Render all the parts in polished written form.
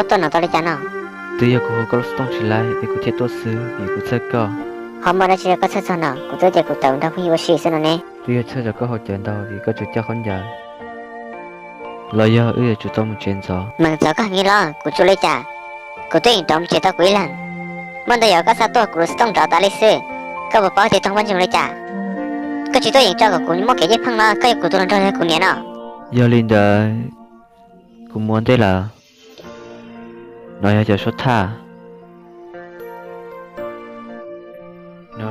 có tôi nào tôi đi chả nào từ giờ cô có lúc tông chỉ lại để cô thiết tốt sư vì cô chơi co họ mà đã chỉ có chơi nào của tôi chỉ của tàu đâu có nhiều sự thế nào nè từ giờ chơi cho có hỗ trợ đâu vì có chủ cho con giờ lời giờ ư chủ tông một chuyện gió mà giờ có hàng lo của chú lấy chả của tôi hiện trong chỉ tao quý lần mà đây giờ có sao tôi của tông找到类似có một bao thì trong văn chương lấy chả có chỉ tôi hiện cho của một cái gì phăng lo có của tôi trong của nhẹ nào giờ linh đời cũng muốn thế là nói giờ số tha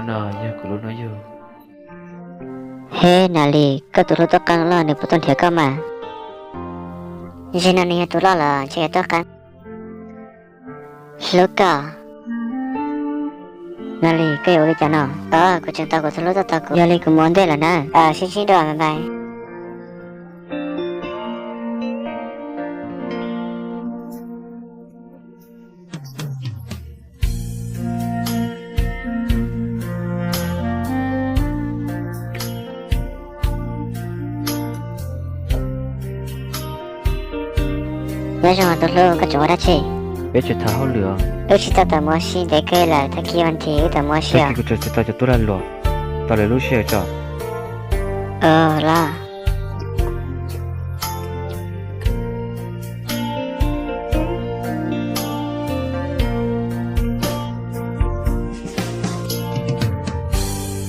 nó giờ của lúc nói giờ he nào li có tụi tôi căng lo nếu tôi thiệt cơ mà giờ này tụi lo là chỉ tôi căng lúc cả nào li cái yêu lấy chả nào của chúng ta của số lúc ta của giờ li cũng muốn thế là nè xin đồ bye bye bây giờ tôi luôn có chỗ đã chị biết chuyện tháo lửa lúc chị ta mua xin để cái là thay kia vấn thì ta mua xin cái chuyện tao cho tôi là lửa tao lấy lúc xe cho là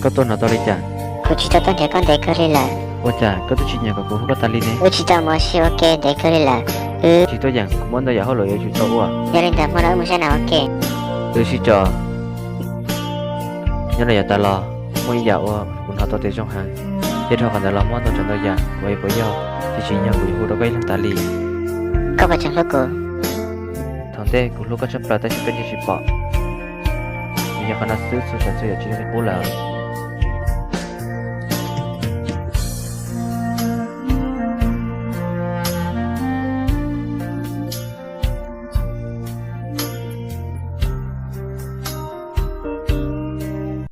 có tôi nào tao lấy chả của chị ta thì con để cái là ôi chả có tôi chuyện nhà của cô không có ta đi nè lúc chị ta mua xin ok để cái là chỉ tôi rằng cũng muốn tôi giờ hỗ lỗi chủ tao à giờ lên ta mua đâu mua sao nào ok tôi xin cho nhớ là giờ ta lo mua dạo cũng họ tôi tới trong hàng thế thôi còn ta lo món tôi chọn tôi giờ vậy bây giờ chỉ nhà của cô đâu có làm ta li có phải chẳng lúc của thằng tê cũng lúc có chấp là ta chỉ cần chỉ bỏ bây giờ con nóซื้อสุดๆจะอยู่ที่นี่กูแล้ว